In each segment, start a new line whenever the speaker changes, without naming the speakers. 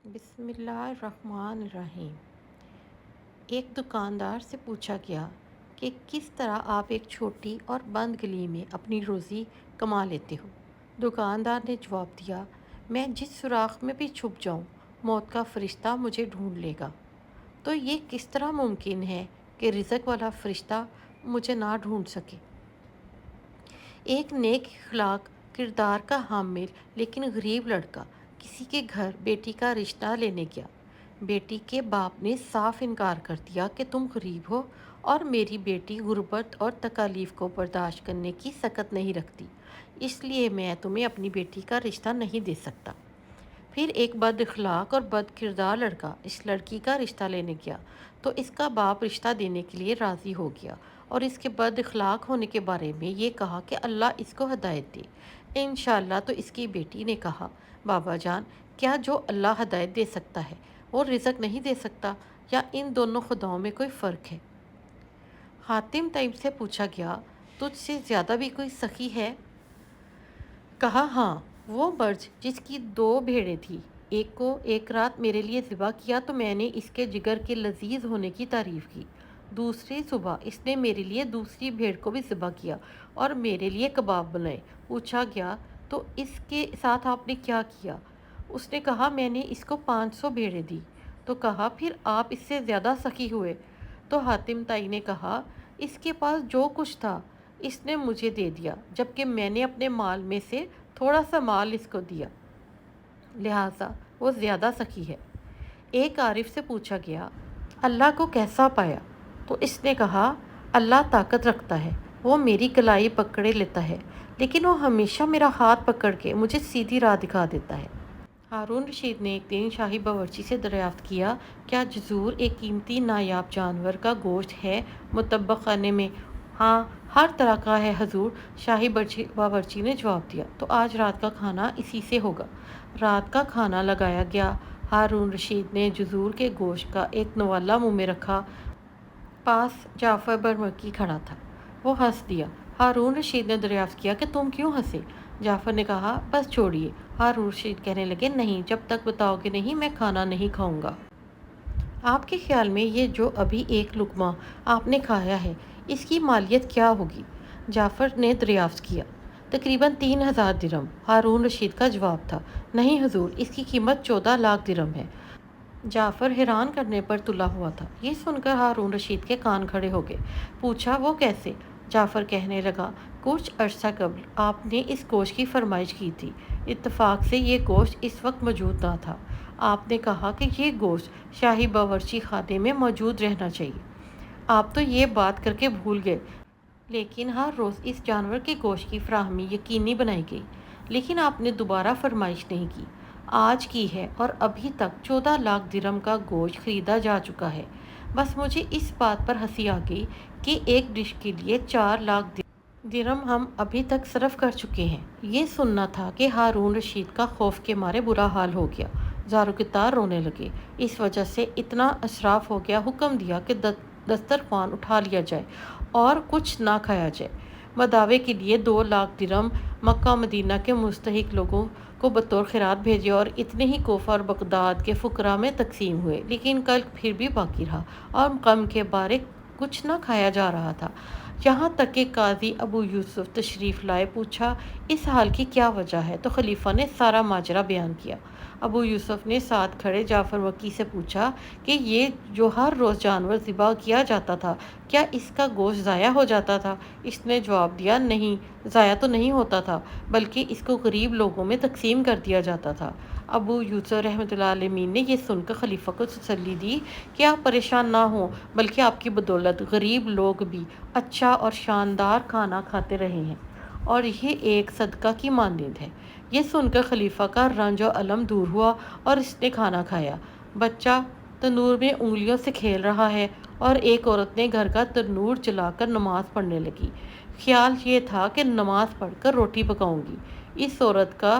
بسم اللہ الرحمن الرحیم۔ ایک دکاندار سے پوچھا گیا کہ کس طرح آپ ایک چھوٹی اور بند گلی میں اپنی روزی کما لیتے ہو۔ دکاندار نے جواب دیا، میں جس سوراخ میں بھی چھپ جاؤں موت کا فرشتہ مجھے ڈھونڈ لے گا۔ تو یہ کس طرح ممکن ہے کہ رزق والا فرشتہ مجھے نہ ڈھونڈ سکے؟ ایک نیک اخلاق کردار کا حامل لیکن غریب لڑکا کسی کے گھر بیٹی کا رشتہ لینے گیا۔ بیٹی کے باپ نے صاف انکار کر دیا کہ تم غریب ہو اور میری بیٹی غربت اور تکالیف کو برداشت کرنے کی سکت نہیں رکھتی، اس لیے میں تمہیں اپنی بیٹی کا رشتہ نہیں دے سکتا۔ پھر ایک بد اخلاق اور بد کردار لڑکا اس لڑکی کا رشتہ لینے گیا تو اس کا باپ رشتہ دینے کے لیے راضی ہو گیا اور اس کے بد اخلاق ہونے کے بارے میں یہ کہا کہ اللہ اس کو ہدایت دے۔ انشاءاللہ تو اس کی بیٹی نے کہا، بابا جان، کیا جو اللہ ہدایت دے سکتا ہے وہ رزق نہیں دے سکتا، یا ان دونوں خداؤں میں کوئی فرق ہے؟ حاتم طیب سے پوچھا گیا، تجھ سے زیادہ بھی کوئی سخی ہے؟ کہا، ہاں، وہ برج جس کی 2 بھیڑیں تھیں، ایک کو ایک رات میرے لیے ذبح کیا تو میں نے اس کے جگر کے لذیذ ہونے کی تعریف کی۔ دوسری صبح اس نے میرے لیے دوسری بھیڑ کو بھی ذبح کیا اور میرے لیے کباب بنائے۔ پوچھا گیا، تو اس کے ساتھ آپ نے کیا کیا؟ اس نے کہا، میں نے اس کو 500 بھیڑیں دی۔ تو کہا، پھر آپ اس سے زیادہ سخی ہوئے؟ تو حاتم طائی نے کہا، اس کے پاس جو کچھ تھا اس نے مجھے دے دیا، جبکہ میں نے اپنے مال میں سے تھوڑا سا مال اس کو دیا، لہٰذا وہ زیادہ سخی ہے۔ ایک عارف سے پوچھا گیا، اللہ کو کیسا پایا؟ تو اس نے کہا، اللہ طاقت رکھتا ہے، وہ میری کلائی پکڑے لیتا ہے، لیکن وہ ہمیشہ میرا ہاتھ پکڑ کے مجھے سیدھی راہ دکھا دیتا ہے۔ ہارون رشید نے ایک دن شاہی باورچی سے دریافت کیا، کیا جزور ایک قیمتی نایاب جانور کا گوشت ہے مطبخ خانے میں؟ ہاں، ہر طرح کا ہے حضور، شاہی باورچی نے جواب دیا۔ تو آج رات کا کھانا اسی سے ہوگا۔ رات کا کھانا لگایا گیا۔ ہارون رشید نے جزور کے گوشت کا ایک نوالا منہ میں رکھا۔ پاس جعفر برمکی کھڑا تھا، وہ ہنس دیا۔ ہارون رشید نے دریافت کیا کہ تم کیوں ہنسے؟ جعفر نے کہا، بس چھوڑیے۔ ہارون رشید کہنے لگے، نہیں، جب تک بتاؤ گے نہیں میں کھانا نہیں کھاؤں گا۔ آپ کے خیال میں یہ جو ابھی ایک لقمہ آپ نے کھایا ہے اس کی مالیت کیا ہوگی؟ جعفر نے دریافت کیا۔ تقریباً 3000 درہم، ہارون رشید کا جواب تھا۔ نہیں حضور، اس کی قیمت 14 لاکھ درہم ہے۔ جعفر حیران کرنے پر تلا ہوا تھا۔ یہ سن کر ہارون رشید کے کان کھڑے ہو گئے۔ پوچھا، وہ کیسے؟ جعفر کہنے لگا، کچھ عرصہ قبل آپ نے اس گوشت کی فرمائش کی تھی، اتفاق سے یہ گوشت اس وقت موجود نہ تھا۔ آپ نے کہا کہ یہ گوشت شاہی باورچی خانے میں موجود رہنا چاہیے۔ آپ تو یہ بات کر کے بھول گئے، لیکن ہر روز اس جانور کے گوشت کی فراہمی یقینی بنائی گئی، لیکن آپ نے دوبارہ فرمائش نہیں کی۔ آج کی ہے اور ابھی تک 14 لاکھ درہم کا گوشت خریدا جا چکا ہے۔ بس مجھے اس بات پر ہنسی آ گئی کہ ایک ڈش کے لیے 4 لاکھ درہم ہم ابھی تک صرف کر چکے ہیں۔ یہ سننا تھا کہ ہارون رشید کا خوف کے مارے برا حال ہو گیا، زارو کی طرح رونے لگے۔ اس وجہ سے اتنا اسراف ہو گیا، حکم دیا کہ دسترخوان اٹھا لیا جائے اور کچھ نہ کھایا جائے۔ مداوے کے لیے 2 لاکھ درہم مکہ مدینہ کے مستحق لوگوں کو بطور خیرات بھیجے اور اتنے ہی کوفہ اور بغداد کے فقراء میں تقسیم ہوئے، لیکن قلق پھر بھی باقی رہا اور غم کے بارے کچھ نہ کھایا جا رہا تھا، یہاں تک کہ قاضی ابو یوسف تشریف لائے۔ پوچھا، اس حال کی کیا وجہ ہے؟ تو خلیفہ نے سارا ماجرا بیان کیا۔ ابو یوسف نے ساتھ کھڑے جعفر مکی سے پوچھا کہ یہ جو ہر روز جانور ذبح کیا جاتا تھا، کیا اس کا گوشت ضائع ہو جاتا تھا؟ اس نے جواب دیا، نہیں، ضائع تو نہیں ہوتا تھا، بلکہ اس کو غریب لوگوں میں تقسیم کر دیا جاتا تھا۔ ابو یوسف رحمۃ اللہ علیہ نے یہ سن کر خلیفہ کو تسلی دی کہ آپ پریشان نہ ہوں، بلکہ آپ کی بدولت غریب لوگ بھی اچھا اور شاندار کھانا کھاتے رہے ہیں، اور یہ ایک صدقہ کی مانند ہے۔ یہ سن کر خلیفہ کا رنج و الم دور ہوا اور اس نے کھانا کھایا۔ بچہ تنور میں انگلیوں سے کھیل رہا ہے اور ایک عورت نے گھر کا تنور جلا کر نماز پڑھنے لگی۔ خیال یہ تھا کہ نماز پڑھ کر روٹی پکاؤں گی۔ اس عورت کا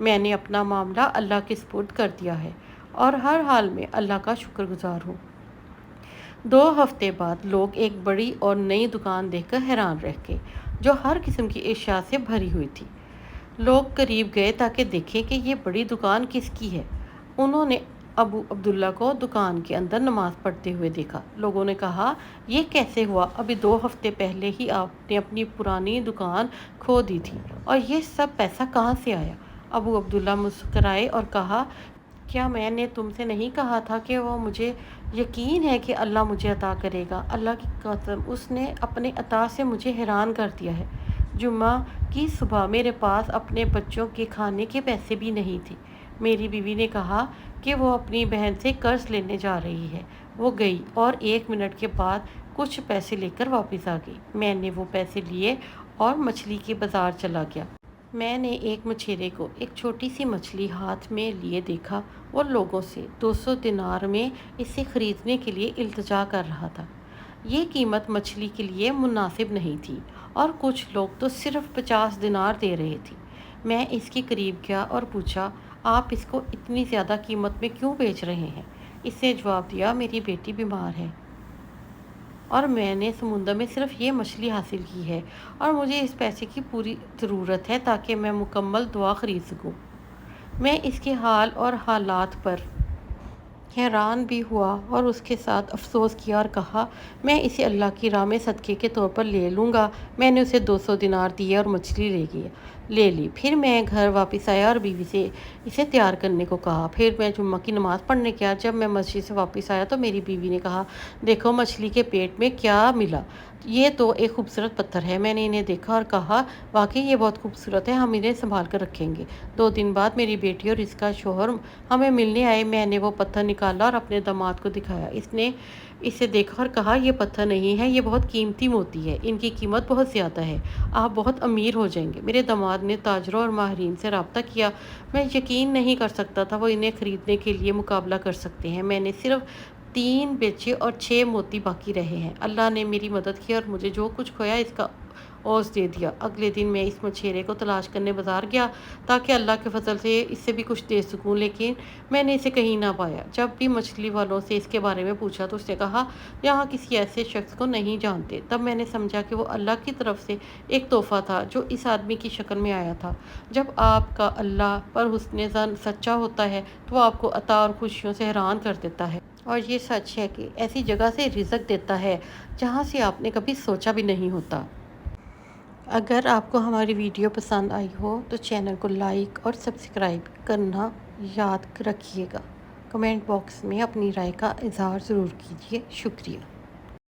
میں نے اپنا معاملہ اللہ کے سپرد کر دیا ہے اور ہر حال میں اللہ کا شکر گزار ہوں۔ 2 ہفتے بعد لوگ ایک بڑی اور نئی دکان دیکھ کر حیران رہ گئے جو ہر قسم کی اشیاء سے بھری ہوئی تھی۔ لوگ قریب گئے تاکہ دیکھیں کہ یہ بڑی دکان کس کی ہے۔ انہوں نے ابو عبداللہ کو دکان کے اندر نماز پڑھتے ہوئے دیکھا۔ لوگوں نے کہا، یہ کیسے ہوا؟ ابھی 2 ہفتے پہلے ہی آپ نے اپنی پرانی دکان کھو دی تھی اور یہ سب پیسہ کہاں سے آیا؟ ابو عبداللہ مسکرائے اور کہا، کیا میں نے تم سے نہیں کہا تھا کہ وہ مجھے یقین ہے کہ اللہ مجھے عطا کرے گا؟ اللہ کی قسم، اس نے اپنے عطا سے مجھے حیران کر دیا ہے۔ جمعہ کی صبح میرے پاس اپنے بچوں کے کھانے کے پیسے بھی نہیں تھے۔ میری بیوی نے کہا کہ وہ اپنی بہن سے قرض لینے جا رہی ہے۔ وہ گئی اور 1 منٹ کے بعد کچھ پیسے لے کر واپس آ گئی۔ میں نے وہ پیسے لیے اور مچھلی کے بازار چلا گیا۔ میں نے ایک مچھیرے کو ایک چھوٹی سی مچھلی ہاتھ میں لیے دیکھا۔ وہ لوگوں سے 200 دینار میں اسے خریدنے کے لیے التجا کر رہا تھا۔ یہ قیمت مچھلی کے لیے مناسب نہیں تھی اور کچھ لوگ تو صرف 50 دینار دے رہے تھے۔ میں اس کے قریب گیا اور پوچھا، آپ اس کو اتنی زیادہ قیمت میں کیوں بیچ رہے ہیں؟ اس نے جواب دیا، میری بیٹی بیمار ہے اور میں نے سمندر میں صرف یہ مچھلی حاصل کی ہے اور مجھے اس پیسے کی پوری ضرورت ہے تاکہ میں مکمل دوا خرید سکوں۔ میں اس کے حال اور حالات پر حیران بھی ہوا اور اس کے ساتھ افسوس کیا اور کہا، میں اسے اللہ کی راہ میں صدقے کے طور پر لے لوں گا۔ میں نے اسے 200 دینار دیے اور مچھلی لے لی۔ پھر میں گھر واپس آیا اور بیوی سے اسے تیار کرنے کو کہا۔ پھر میں جمعہ کی نماز پڑھنے گیا۔ جب میں مسجد سے واپس آیا تو میری بیوی نے کہا، دیکھو مچھلی کے پیٹ میں کیا ملا، یہ تو ایک خوبصورت پتھر ہے۔ میں نے انہیں دیکھا اور کہا، واقعی یہ بہت خوبصورت ہے، ہم انہیں سنبھال کر رکھیں گے۔ 2 دن بعد میری بیٹی اور اس کا شوہر ہمیں ملنے آئے۔ میں نے وہ پتھر نکالا اور اپنے داماد کو دکھایا۔ اس نے اسے دیکھا اور کہا، یہ پتھر نہیں ہے، یہ بہت قیمتی موتی ہے، ان کی قیمت بہت زیادہ ہے، آپ بہت امیر ہو جائیں گے۔ میرے داماد نے تاجروں اور ماہرین سے رابطہ کیا۔ میں یقین نہیں کر سکتا تھا وہ انہیں خریدنے کے لیے مقابلہ کر سکتے ہیں۔ میں نے صرف 3 بیچے اور 6 موتی باقی رہے ہیں۔ اللہ نے میری مدد کی اور مجھے جو کچھ کھویا اس کا عوض دے دیا۔ اگلے دن میں اس مچھیرے کو تلاش کرنے بازار گیا تاکہ اللہ کے فضل سے اس سے بھی کچھ دے سکوں، لیکن میں نے اسے کہیں نہ پایا۔ جب بھی مچھلی والوں سے اس کے بارے میں پوچھا تو اس نے کہا، یہاں کسی ایسے شخص کو نہیں جانتے۔ تب میں نے سمجھا کہ وہ اللہ کی طرف سے ایک تحفہ تھا جو اس آدمی کی شکل میں آیا تھا۔ جب آپ کا اللہ پر حسن ظن سچا ہوتا ہے تو وہ آپ کو عطا اور خوشیوں سے حیران کر دیتا ہے۔ اور یہ سچ ہے کہ ایسی جگہ سے رزق دیتا ہے جہاں سے آپ نے کبھی سوچا بھی نہیں ہوتا۔ اگر آپ کو ہماری ویڈیو پسند آئی ہو تو چینل کو لائک اور سبسکرائب کرنا یاد رکھیے گا۔ کمنٹ باکس میں اپنی رائے کا اظہار ضرور کیجیے۔ شکریہ۔